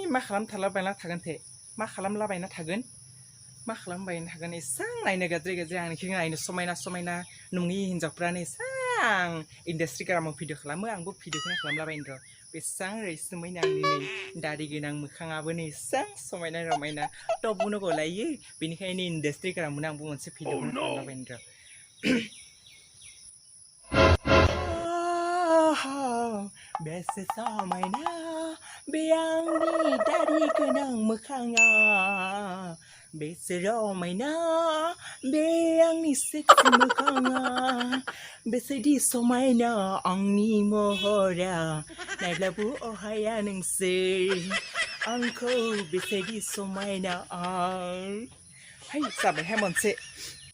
मा खालामथारलाबायना थागोन ते मा खालामलाबायना थागोन मा खालामबायना थागोन एसां नायनो गाज्रि गाज्रि आंनिखि नायनो समायना समायना नङि हिनजावफ्रानो एसां इन्डास्ट्रिग्रामाव भिडिअ खालामो आंबो भिडिअखौनो खालामलाबायनो र' बेसां रैसुमैनो आंनि नै दारि गोनां मोखाङाबो नै एसां समायना रमायना टपबोनो गलायो बेनिखायनो इन्डास्ट्रिग्रामावनो आंबो मोनसे भिडिअखौनो खालामलाबायनो र' बेसे समायना बे आंनि दारि गोनां मोखाङा बेसे रमायना बे आंनि सेक्सि मोखाङा बेसेदि समायना आंनि महरा नायब्लाबो अहाया नोंसोर आंखौ बेसेदि समायना है जाबायहाय मोनसे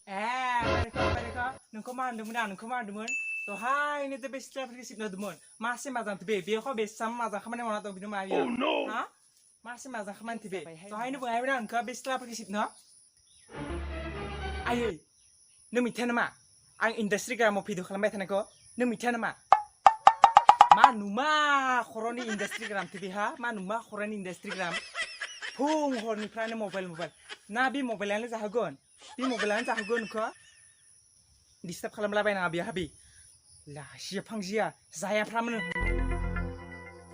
बारिखा नोंखौ मा होनदोंमोन आं नोंखौ मा होनदोंमोन दहायनो जे बे सिथ्लाफोरखौ सिबनो होदोंमोन मासे माजांथो बेखौ बेसेबां माजां खामानि मावना दं बिनो मायो हा मासे माजां खामानि बे दहायनो बुंहायमोन आं नोंखौ बे सिथ्लाफोरखौ सिबनो आयै नों मिथिया नामा आं इन्डास्ट्रिग्रामाव भिडिअ खालामबाय थानायखौ नों मिथिया नामा मा नुमा खर'नि इन्डास्ट्रिग्राम बेहा मा नुमा खर'नि इन्डास्ट्रिग्राम फुं हरनिफ्रायनो मबाइल ना बे मबाइलानो जाहोगोन बे मबाइलानो जाहोगोन नोंखौ डिस्टार्ब खालामलाबायनाङा बेहा बे लाजिया फांजिया जायाफ्रामोन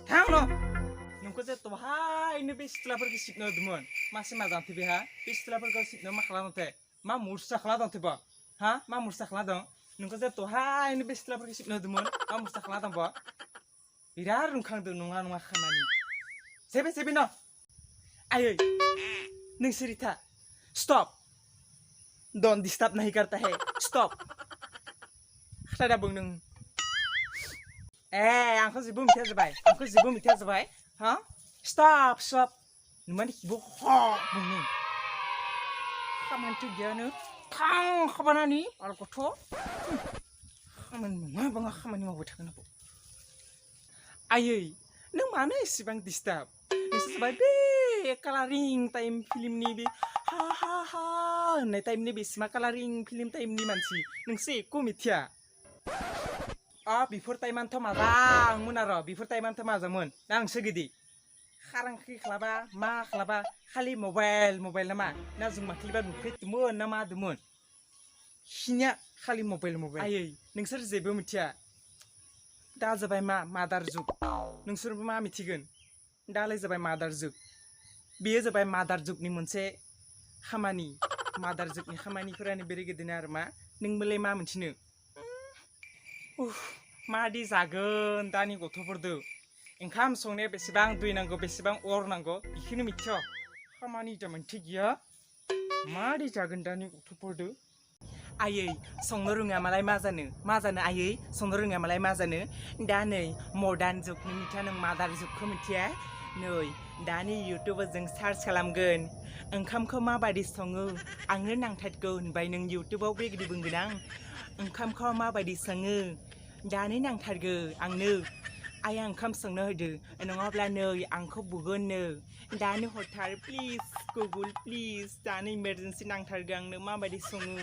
थां न' नोंखौ जे दहायनो बे सिथ्लाफोरखौ सिबनो होदोंमोन मासे माजांथो बेहा बे सिथ्लाफोरखौ सिबनो मा खालामदोंथाय मा मुस्रा खालामदोंथो हा मा मुस्रा खालामदों नोंखौ जे दहायनो बे सिथ्लाफोरखौ सिबनो होदोंमोन मा मुस्रा खालामदों बिराद रोंखांदों नङा नङा खामानि जेबे न' आयै नोंसोरिथा स्टप डोंट डिस्टार्ब नहीं करता है स्टप खादा बुं नों आंखौ जेबो मिथिया जाबाय हा स्टप नुमानि खिबो बुं नों खामानिथ' गैयानो थां खाबानानि आरो गथ' खामानि नङा बाङा खामानि मावबाय थागोन आबौ आयै नों मानो एसेबां डिस्टार्ब नोंसोर जाबाय बे कालारिं टाइम फिल्मनि बे हा होननाय टाइमनि बेसेमा कालारिं फिल्म टाइमनि मानसि नोंसो एख' मिथिया बेफोर टाइमानोथ' मोजांमोन आरो बेफोर टाइमानोथ' मोजांमोन ना नोंसो गिदि खारांखि खालाबा मा खालाबा खालि मबाइल नामा ना जों माखिलिबा नुफेरदोंमोन ना मादोंमोन खिनिया खालि मबाइल आयै नोंसोर जेबो मिथिया दा जाबाय मादार जुग नोंसोरबो मा मिथिगोन दालाय जाबाय मादार जुग बेयो जाबाय मादार जुगनि मोनसे खामानि मादार जुगनि खामानिफोरानो बेरे गेदेनो आरो मा नोंबोलाय मा मिथिनो मादि जागोन दानि गथ'फोरदो ओंखाम संनाया बेसेबां दै नांगौ बेसेबां अर नांगौ बेखौनो मिथिया खामानि दामानि गैया मादि जागोन दानि गथ'फोरदो आयै संनो रोङा मालाय मा जानो आयै संनो रोङा मालाय मा जानो दा नै मडार्न जुगनि मिथिया नों मादार जुगखौ मिथिया नै दानि इउटुबाव जों सार्च खालामगोन ओंखामखौ माबायदि सङो आंनो नांथारगौ होनबाय नों इउटुबाव बेबायदि बुंगोन आं ओंखामखौ माबायदि सङो दानो नांथारगौ आंनो आइया ओंखाम संनो होदो नङाब्ला नै आंखौ बुगोननो दानो हरथार प्लिज गुगोल प्लिज दानो इमारजेन्सि नांथारगौ आंनो माबायदि सङो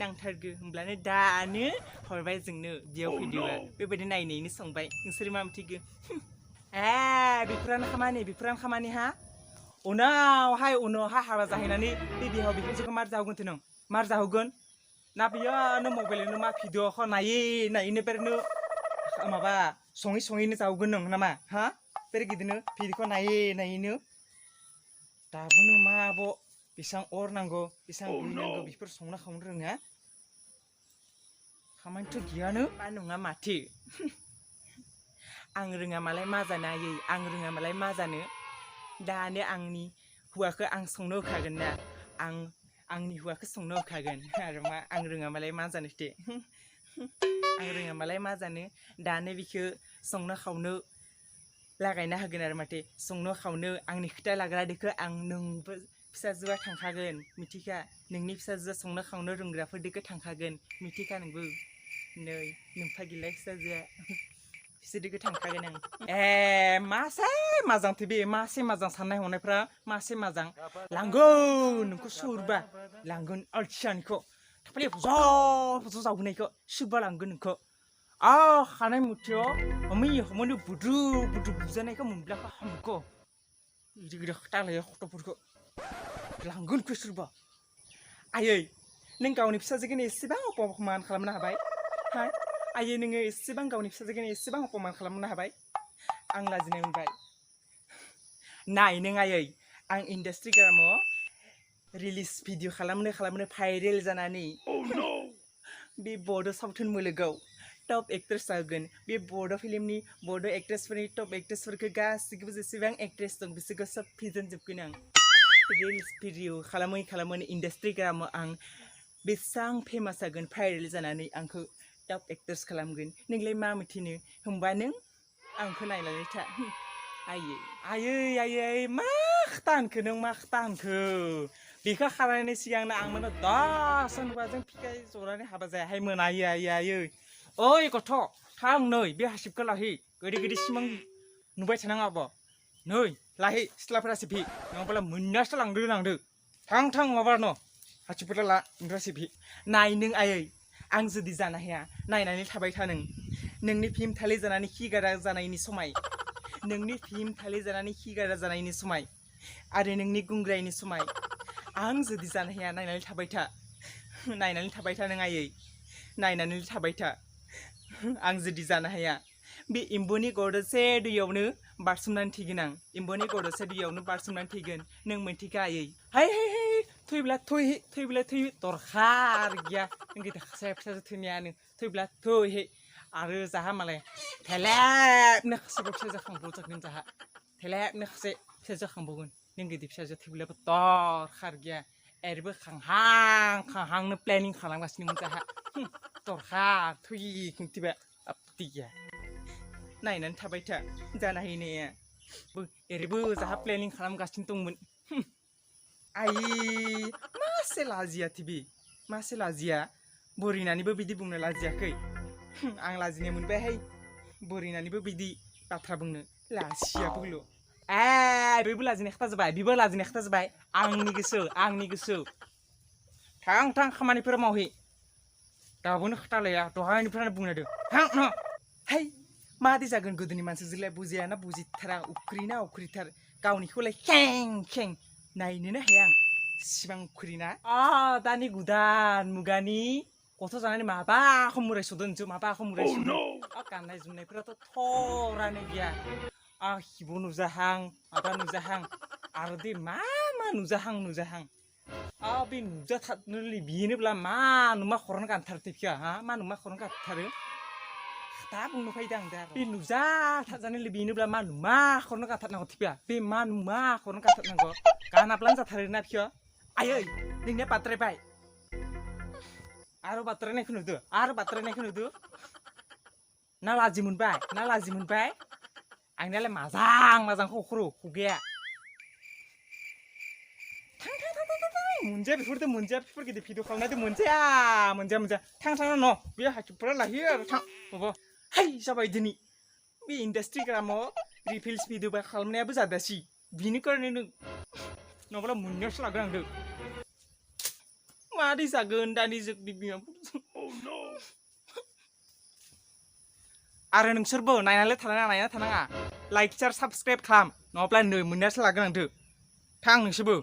नांथारगौ होमब्लानो दानो हरबाय जोंनो बेयाव भिडिअआ बेबायदि नायनायनो संबाय नोंसोर मा मिथिगौ बेफोरानो खामानि हा उनावहाय हाबा जाहैनानै बे बिहाव बिखुनजोखौ मार जाहोगोनथ नों मार जाहोगोन ना बेयावनो मबाइलावनो मा भिडिअखौ नायैनो बेरनो माबा सङैनो जाहोगोन नों नामा हा बेरे गिदिनो भिडिअखौ नायैनो दाबोनो मा आब' बेसेबां अर नांगौ बेसेबां दै नांगौ बेफोर संनो खावनो रोङा खामानिथ' गैयानो मा नङा माथो आं रोङा मालाय मा जानो आयै आं रोङा मालाय मा जानो दानो आंनि हौवाखौ आं संनो होखागोन ना आंनि हौवाखौ संनो होखागोन आरो मा आं रोङा मालाय मा जानो आं रोङा मालाय मा जानो दानो बिखौ संनो खावनो लागायना होगोन आरो माथो संनो खावनो आंनि खोथा लाग्रादोखौ आं नोंबो फिसाजोआ थांखागोन मिथिखा नोंनि फिसाजोआ संनो खावनो रोंग्राफोरदोखौ थांखागोन मिथिखा नोंबो नै नोंफा गिलाय फिसाजोआ बिसोरदोखौ थांखागोन आं मासे मोजांथो बे मासे मोजां साननाय हनायफ्रा मासे मोजां लांगोन नोंखौ सोरबा लांगोन अलसियानिखौ थाफालि फज' जावहोनायखौ सोरबा लांगोन नोंखौ खानाय मुथियाव हमै बुद्रु बुजानायखौ मोनब्लाखौ हामगौ गिदिर खटालाया खट'फोरखौ लांगोन खुसुरबा आयै नों गावनि फिसाजोखौनो एसेबां अपमान खालामनो हाबाय हाय आयै नोङो एसेबां गावनि फिसाजोखौनो एसेबां अपमान खालामनो हाबाय आं लाजिनाय मोनबाय नाय नों आयै आं इन्डास्ट्रि ग्रामाव रिलिज भिडिअ खालामनो भाइरेल जानानै बे बड' सावथुन मुलुगाव टप एक्ट्रेस जागोन बे बड' फिल्मनि बड' एक्ट्रेसफोरनि टप एक्ट्रेसफोरखौ गासिखौबो जेसेबां एक्ट्रेस दं बिसोरखौ सब फेजेनजोबगोन आं रिल्स भिडिअ खालामै इन्डास्ट्रि ग्रामाव आं बेसेबां फेमास जागोन भाइरेल जानानै आंखौ टप एक्ट्रेस खालामगोन नोंलाय मा मिथिनो होमबा नों आंखौ नायनानै था आयै मा खोथा होनखो नों मा खोथा होनखो बेखौ खालामनायनि सिगांनो आं माने 10 होनबाजों फिखाय जरानि हाबा जायाहायमोन आयै ओइ गथ' थां नै बे हासिबखौ लाहि गोदै सिमां नुबाय थानाङाबो नै लाहि सिथ्लाफोरा सिबि नङाब्ला मोननासो लांदो थां माबा न' हासिबफोरा ला ओमफ्राय सिबि नाय नों आयै आं जुदि जानो हाया नायनानै थाबाय था नोंनि फिल्म थालि जानानै खिगारा जानायनि समाय नोंनि फिल्म थालि जानानै खिगारा जानायनि समाय आरो नोंनि गुंग्रायनि समाय आं जुदि जानो हाया नायनानै थाबाय था नों आयै नायनानै थाबाय था आं जुदि जानो हाया बे एम्बुनि गरदसे दैयावनो बारसोमनानै थैगोन आं एम्बुनि गरदसे दैयावनो बारसोमनानै थैगोन नों मोनथिखा आयै हाय थैब्ला दरखार गैया नों गिदिर फिसा थैनायानो थैब्ला थै आरो जाहा मालाय थेलेबनो फिसा जाखांबावगोन जाहा थेलेबनो फिसा जाखांबावगोन नों गिदिर फिसा थैब्लाबो दरखार गैया एरबो खांहांनो प्लेनिं खालामगासिनोमोन जाहा दरखार थैखोथिबा आपत्ति गैया नायनानै थाबाय था जाना हैनाया एरबो जाहा प्लेनिं खालामगासिनो दंमोन आयै मासे लाजिया टिभि मासे लाजिया बोरिनानैबो बिदि बुंनो लाजियाखै आं लाजिनाय मोनबायहाय बोरिनानैबो बिदि बाथ्रा बुंनो लाजियाबोल' बेबो लाजिनाय खोथा जाबाय आंनि गोसो थां खामानिफोर मावहै दाबोनो खोथालाया दहायनिफ्रायनो बुंनायदो थां न' है मादि जागोन गोदोनि मानसिजोंलाय बुजियाना बुजिथारा उख्रिथार गावनिखौलाय खें नायनोनो हाया आं सिबां उख्रिना दानि गोदान मुगानि गथ' जानानै माबाखौ मुरायस'दों गाननाय जोमनायफोराथ' थरानो गैया हिबो नुजाहां माबा नुजाहां आरो दे मा नुजाहां बे नुजाथारनो बेनोब्ला मा नुमा खर'नो गानथारदो मा नुमा खर'नो गानथारो दा बुंनो फैदों आं दा बे नुजाथारजानो बेनोब्ला मा नुमा खर'नो गानथारनांगौ थिपिया बे मा नुमा खर'नो गानथारनांगौ गानाब्लानो जाथारो ना फिया आयै नोंनिया बाद्रायबाय आरो बाद्रायनायखौ नुदो ना लाजि मोनबाय आंनियालाय मोजांखौ खुगाया मोनजाया बेफोर गिदिर भिडिअ खालामनायदो मोनजाया थां न' बे हासिबफोरा लाहियो आरो थां माबा हाय जाबाय दिनै बे इन्डास्ट्रि ग्रामाव रिल्स भिडिअ खालामनायाबो जादासि बिनि कारणे नों नङाब्ला मोननायावसो लागोन आंदो मादै जागोन दानि जुगनि बिमाफोरजों आरो नोंसोरबो नायनानै थानाङा लाइक शेयार साबस्क्राइब खालाम नङाब्ला नै मोननायासो लागोन आंदो थां नोंसोरबो